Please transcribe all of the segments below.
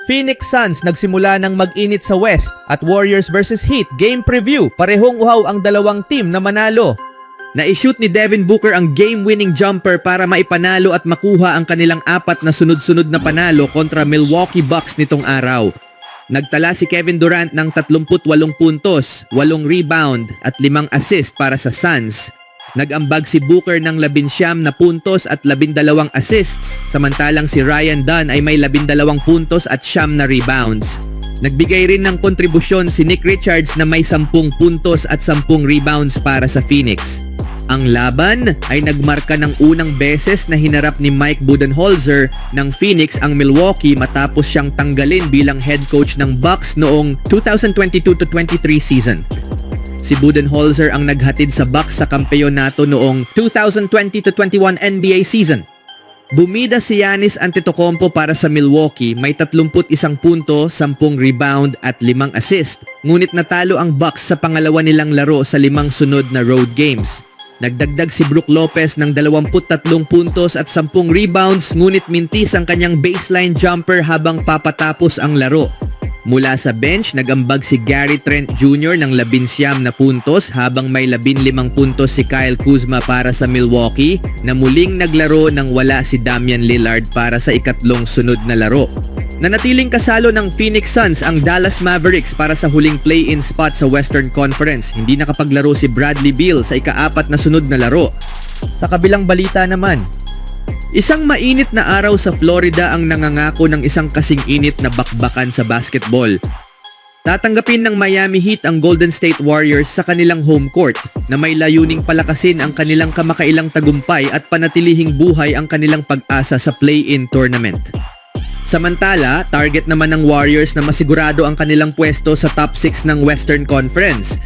Phoenix Suns nagsimula ng mag-init sa West at Warriors vs Heat game preview. Parehong uhaw ang dalawang team na manalo. Na-shoot ni Devin Booker ang game-winning jumper para maipanalo at makuha ang kanilang 4 na sunod-sunod na panalo kontra Milwaukee Bucks nitong araw. Nagtala si Kevin Durant ng 38 puntos, 8 rebound at 5 assist para sa Suns. Nag-ambag si Booker ng 19 na puntos at 12 assists, samantalang si Ryan Dunn ay may 12 puntos at 9 na rebounds. Nagbigay rin ng kontribusyon si Nick Richards na may 10 puntos at 10 rebounds para sa Phoenix. Ang laban ay nagmarka ng unang beses na hinarap ni Mike Budenholzer ng Phoenix ang Milwaukee matapos siyang tanggalin bilang head coach ng Bucks noong 2022-23 season. Si Budenholzer ang naghatid sa Bucks sa kampeonato noong 2020-21 NBA season. Bumida si Giannis Antetokounmpo para sa Milwaukee, may 31 punto, 10 rebound at 5 assist. Ngunit natalo ang Bucks sa pangalawa nilang laro sa 5 sunod na road games. Nagdagdag si Brook Lopez ng 23 puntos at 10 rebounds, ngunit mintis ang kanyang baseline jumper habang papatapos ang laro. Mula sa bench, nagambag si Gary Trent Jr. ng 19 na puntos habang may 15 puntos si Kyle Kuzma para sa Milwaukee na muling naglaro nang wala si Damian Lillard para sa ikatlong sunod na laro. Nanatiling kasalo ng Phoenix Suns ang Dallas Mavericks para sa huling play-in spot sa Western Conference. Hindi nakapaglaro si Bradley Beal sa ika-4 na sunod na laro. Sa kabilang balita naman, isang mainit na araw sa Florida ang nangangako ng isang kasing init na bakbakan sa basketball. Tatanggapin ng Miami Heat ang Golden State Warriors sa kanilang home court na may layuning palakasin ang kanilang kamakailang tagumpay at panatilihing buhay ang kanilang pag-asa sa play-in tournament. Samantala, target naman ng Warriors na masigurado ang kanilang pwesto sa top 6 ng Western Conference.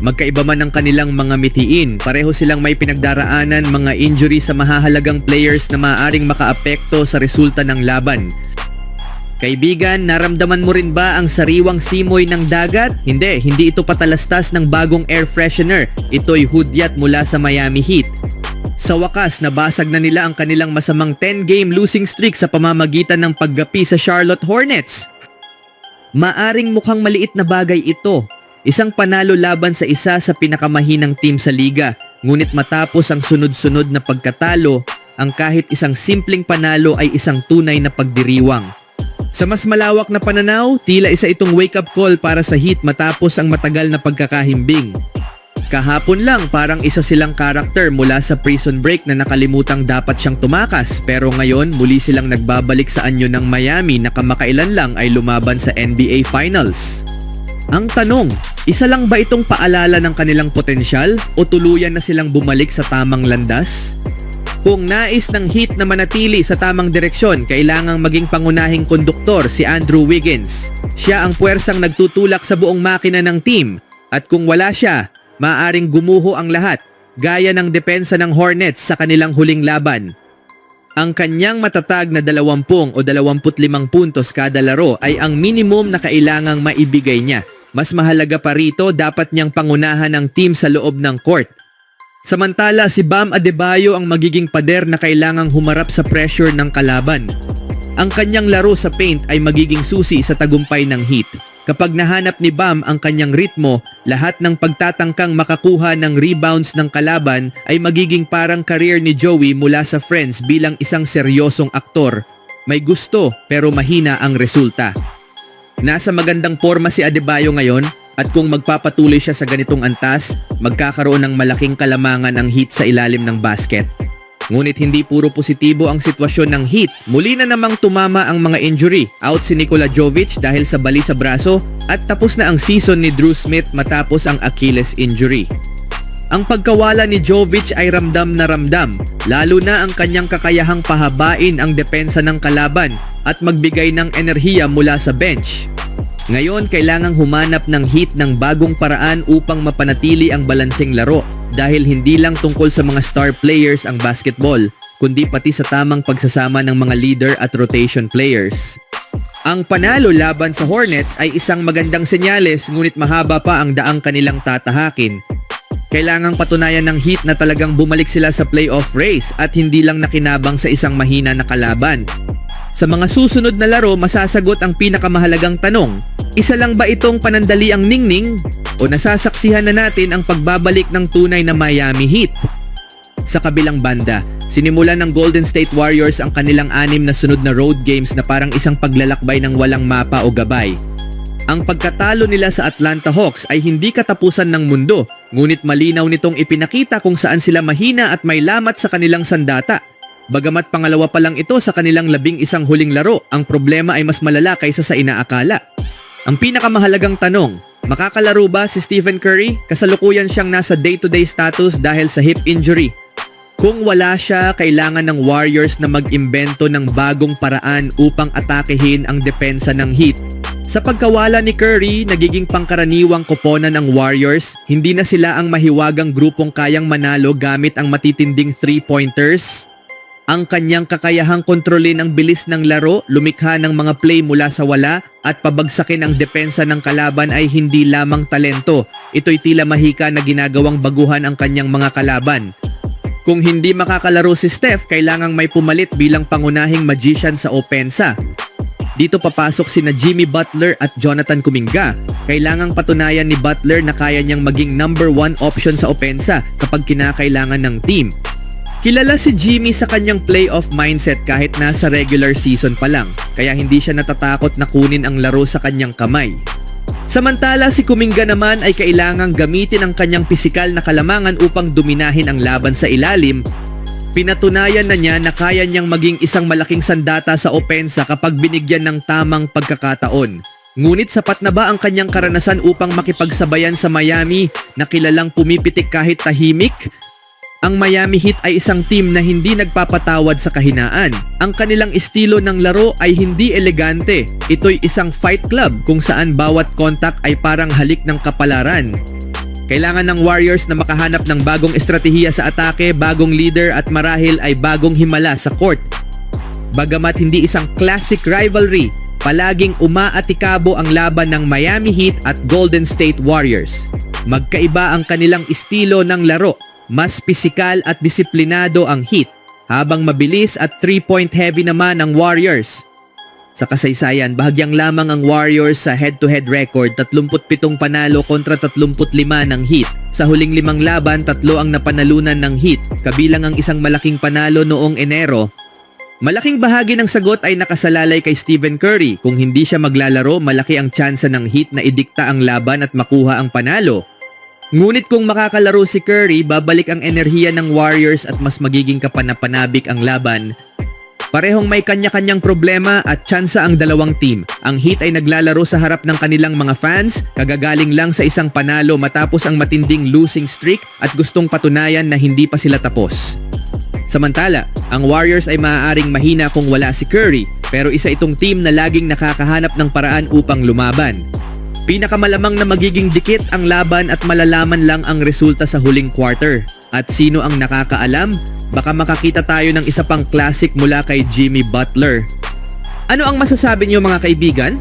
Magkaiba man ang kanilang mga mithiin, pareho silang may pinagdaraanan mga injury sa mahahalagang players na maaaring makaapekto sa resulta ng laban. Kaibigan, naramdaman mo rin ba ang sariwang simoy ng dagat? Hindi ito patalastas ng bagong air freshener. Ito'y hudyat mula sa Miami Heat. Sa wakas, nabasag na nila ang kanilang masamang 10-game losing streak sa pamamagitan ng paggapi sa Charlotte Hornets. Maaring mukhang maliit na bagay ito. Isang panalo laban sa isa sa pinakamahinang team sa liga, ngunit matapos ang sunod-sunod na pagkatalo, ang kahit isang simpleng panalo ay isang tunay na pagdiriwang. Sa mas malawak na pananaw, tila isa itong wake-up call para sa Heat matapos ang matagal na pagkakahimbing. Kahapon lang parang isa silang karakter mula sa prison break na nakalimutang dapat siyang tumakas, pero ngayon muli silang nagbabalik sa anyo ng Miami na kamakailan lang ay lumaban sa NBA Finals. Ang tanong, isa lang ba itong paalala ng kanilang potensyal o tuluyan na silang bumalik sa tamang landas? Kung nais ng Heat na manatili sa tamang direksyon, kailangang maging pangunahing konduktor si Andrew Wiggins. Siya ang puwersang nagtutulak sa buong makina ng team, at kung wala siya, maaaring gumuho ang lahat, gaya ng depensa ng Hornets sa kanilang huling laban. Ang kanyang matatag na 20 o 25 puntos kada laro ay ang minimum na kailangang maibigay niya. Mas mahalaga pa rito, dapat niyang pangunahan ang team sa loob ng court. Samantala, si Bam Adebayo ang magiging pader na kailangang humarap sa pressure ng kalaban. Ang kanyang laro sa paint ay magiging susi sa tagumpay ng Heat. Kapag nahanap ni Bam ang kanyang ritmo, lahat ng pagtatangkang makakuha ng rebounds ng kalaban ay magiging parang career ni Joey mula sa Friends bilang isang seryosong aktor. May gusto pero mahina ang resulta. Nasa magandang forma si Adebayo ngayon, at kung magpapatuloy siya sa ganitong antas, magkakaroon ng malaking kalamangan ang Heat sa ilalim ng basket. Ngunit hindi puro positibo ang sitwasyon ng Heat. Muli na namang tumama ang mga injury. Out si Nikola Jovic dahil sa bali sa braso, at tapos na ang season ni Drew Smith matapos ang Achilles injury. Ang pagkawala ni Jovic ay ramdam na ramdam, lalo na ang kanyang kakayahang pahabain ang depensa ng kalaban at magbigay ng enerhiya mula sa bench. Ngayon, kailangang humanap ng Heat ng bagong paraan upang mapanatili ang balanseng laro, dahil hindi lang tungkol sa mga star players ang basketball, kundi pati sa tamang pagsasama ng mga leader at rotation players. Ang panalo laban sa Hornets ay isang magandang senyales, ngunit mahaba pa ang daang kanilang tatahakin. Kailangang patunayan ng Heat na talagang bumalik sila sa playoff race at hindi lang nakinabang sa isang mahina na kalaban. Sa mga susunod na laro, masasagot ang pinakamahalagang tanong. Isa lang ba itong panandaliang ningning o nasasaksihan na natin ang pagbabalik ng tunay na Miami Heat? Sa kabilang banda, sinimulan ng Golden State Warriors ang kanilang 6 na sunod na road games na parang isang paglalakbay ng walang mapa o gabay. Ang pagkatalo nila sa Atlanta Hawks ay hindi katapusan ng mundo, ngunit malinaw nitong ipinakita kung saan sila mahina at may lamat sa kanilang sandata. Bagamat pangalawa pa lang ito sa kanilang 11 huling laro, ang problema ay mas malala kaysa sa inaakala. Ang pinakamahalagang tanong, makakalaro ba si Stephen Curry? Kasalukuyan siyang nasa day-to-day status dahil sa hip injury. Kung wala siya, kailangan ng Warriors na mag-imbento ng bagong paraan upang atakehin ang depensa ng Heat. Sa pagkawala ni Curry, nagiging pangkaraniwang koponan ng Warriors, hindi na sila ang mahiwagang grupong kayang manalo gamit ang matitinding 3-pointers. Ang kanyang kakayahang kontrolin ang bilis ng laro, lumikha ng mga play mula sa wala at pabagsakin ang depensa ng kalaban ay hindi lamang talento. Ito'y tila mahika na ginagawang baguhan ang kanyang mga kalaban. Kung hindi makakalaro si Steph, kailangang may pumalit bilang pangunahing magician sa opensa. Dito papasok sina Jimmy Butler at Jonathan Kuminga. Kailangang patunayan ni Butler na kaya niyang maging number 1 option sa opensa kapag kinakailangan ng team. Kilala si Jimmy sa kanyang playoff mindset kahit nasa regular season pa lang, kaya hindi siya natatakot na kunin ang laro sa kanyang kamay. Samantala si Kuminga naman ay kailangang gamitin ang kanyang pisikal na kalamangan upang dominahin ang laban sa ilalim. Pinatunayan na niya na kaya niyang maging isang malaking sandata sa opensa kapag binigyan ng tamang pagkakataon. Ngunit sapat na ba ang kanyang karanasan upang makipagsabayan sa Miami na kilalang pumipitik kahit tahimik? Ang Miami Heat ay isang team na hindi nagpapatawad sa kahinaan. Ang kanilang estilo ng laro ay hindi elegante. Ito'y isang fight club kung saan bawat kontak ay parang halik ng kapalaran. Kailangan ng Warriors na makahanap ng bagong estratehiya sa atake, bagong leader at marahil ay bagong himala sa court. Bagamat hindi isang classic rivalry, palaging umaatikabo ang laban ng Miami Heat at Golden State Warriors. Magkaiba ang kanilang estilo ng laro. Mas pisikal at disiplinado ang Heat, habang mabilis at 3-point heavy naman ang Warriors. Sa kasaysayan, bahagyang lamang ang Warriors sa head-to-head record, 37 panalo kontra 35 ng Heat. Sa huling 5 laban, 3 ang napanalunan ng Heat, kabilang ang isang malaking panalo noong Enero. Malaking bahagi ng sagot ay nakasalalay kay Stephen Curry. Kung hindi siya maglalaro, malaki ang tsansa ng Heat na idikta ang laban at makuha ang panalo. Ngunit kung makakalaro si Curry, babalik ang enerhiya ng Warriors at mas magiging kapanapanabik ang laban. Parehong may kanya-kanyang problema at tsansa ang dalawang team. Ang Heat ay naglalaro sa harap ng kanilang mga fans, kagagaling lang sa isang panalo matapos ang matinding losing streak at gustong patunayan na hindi pa sila tapos. Samantala, ang Warriors ay maaaring mahina kung wala si Curry, pero isa itong team na laging nakakahanap ng paraan upang lumaban. Pinakamalamang na magiging dikit ang laban at malalaman lang ang resulta sa huling quarter. At sino ang nakakaalam? Baka makakita tayo ng isa pang classic mula kay Jimmy Butler. Ano ang masasabi niyo mga kaibigan?